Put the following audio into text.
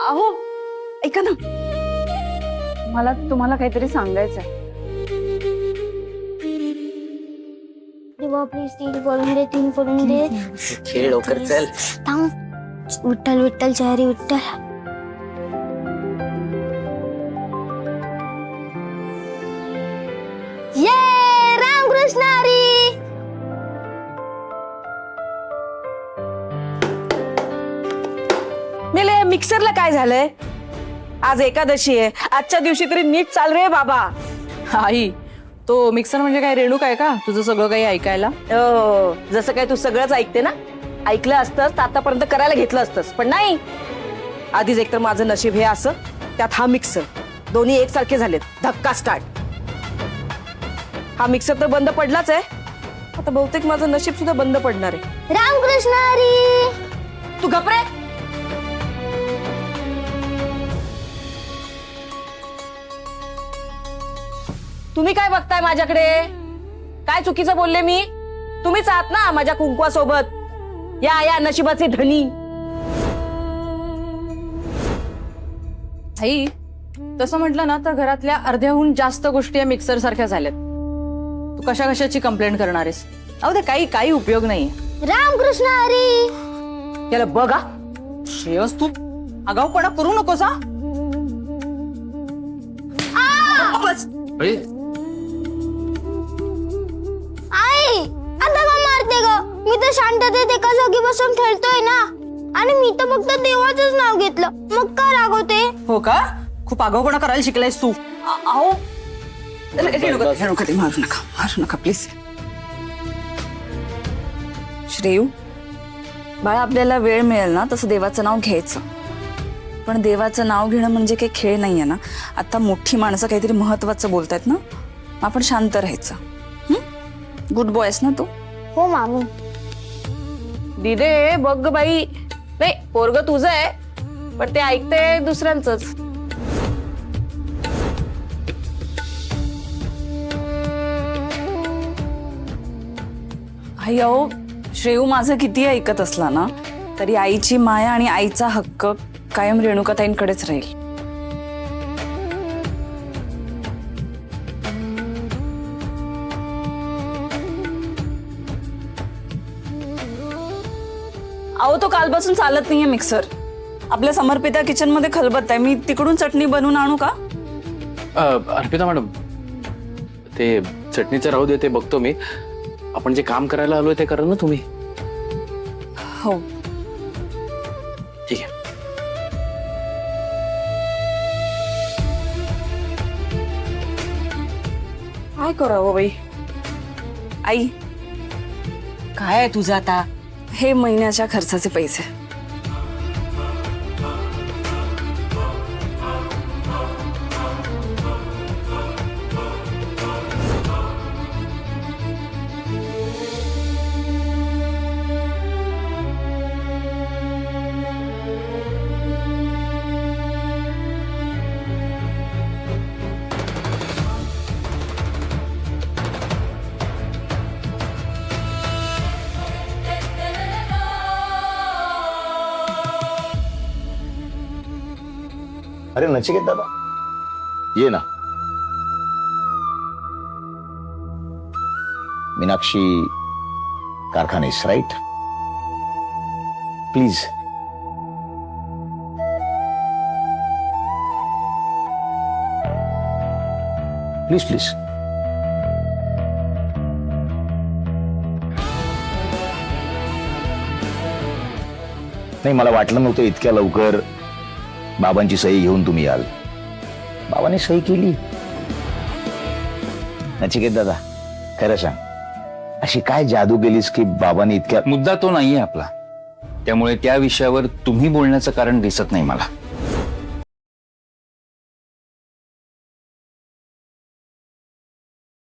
अहो ऐका ना, मला तुम्हाला काहीतरी सांगायचंय. देवा प्लीज 3 करून दे, 3 करून दे. खेळ लवकर चल. थांब. विठ्ठल विठ्ठल जय हरी विठ्ठल. ये रामकृष्ण हरी. मेले मिक्सरला काय झालंय? आज एकादशी आहे, आजच्या दिवशी तरी नीट चाल रे बाबा. आई, तो मिक्सर म्हणजे काय रेणूक आहे का तुझं सगळं काही ऐकायला? हो, जसं काय तू सगळंच ऐकते ना, ऐकलं असतंस तर आतापर्यंत करायला घेतलं असतंस, पण नाही. आधीच एकतर माझं नशीब हे असं, त्यात हा मिक्सर, दोन्ही एकसारखे झालेत. धक्का स्टार्ट. हा मिक्सर तर बंद पडलाच आहे, आता बहुतेक माझं नशीब सुद्धा बंद पडणार आहे. रामकृष्ण हरी. तू घबरे. तुम्ही काय बघताय माझ्याकडे? काय चुकीचं बोलले मी? तुम्हीच आहात ना माझ्या कुंकवासोबत, या नशिबाचे धनी. आई, तसं म्हटलं ना तर घरातल्या अर्ध्याहून जास्त गोष्टी या मिक्सर सारख्या झाल्यात. तू कशा कशाची कंप्लेंट करणार आहेस? अहो ते काही उपयोग नाही. रामकृष्ण हरी. याला बघा. श्रेयस, तू आगाऊपणा करू नकोस हा. बस. आई आता का मारते ग? मी तर शांततेत एका जागी बसून खेळतोय ना, आणि मी तर फक्त देवाचंच नाव घेतलं, मग का रागवते? हो का? खूप आगाऊपणा करायला शिकलायस तू. अहो रेणुका, ते मारू नका प्लीज. श्रेयू बाळा, आपल्याला वेळ मिळेल ना तसं देवाचं नाव घ्यायचं, पण देवाचं नाव घेणं म्हणजे काही खेळ नाहीये ना. आता मोठी माणसं काहीतरी महत्वाचं बोलतायत ना, आपण शांत राहायचं. गुड बॉय आहेस ना तू? हो मामी. दिदे बघ बाई, नाही पोरग तुझं आहे, पण ते ऐकते दुसऱ्यांचंच. आई अहो, श्रेयू माझं किती ऐकत असला ना तरी आईची माया आणि आईचा हक्क कायम रेणुकाताईंकडेच राहील. अहो तो कालपासून चालत नाहीये मिक्सर. आपल्या समर्पिता किचन मध्ये खलबत आहे, मी तिकडून चटणी बनवून आणू का? अर्पिता मॅडम, ते चटणीचं राहू दे, ते बघतो मी. आपण जे काम करायला आलोय ते करा ना तुम्ही. हो ठीक आहे. काय करावं बाई. आई काय आहे तुझं आता? हे महिन्याच्या खर्चाचे पैसे. अरे नचिकेत दादा, ये ना. Meenakshi Karkhanis, right? Please. Please please. नाही, मला वाटलं नव्हतं इतक्या लवकर बाबांची सही घेऊन तुम्ही याल. बाबांनी सही केली. नचिकेत दादा, खरं सांग, अशी काय जादू केलीस की बाबांनी इतक्या... मुद्दा तो नाहीये आपला, त्यामुळे त्या विषयावर तुम्ही बोलण्याचं कारण दिसत नाही मला.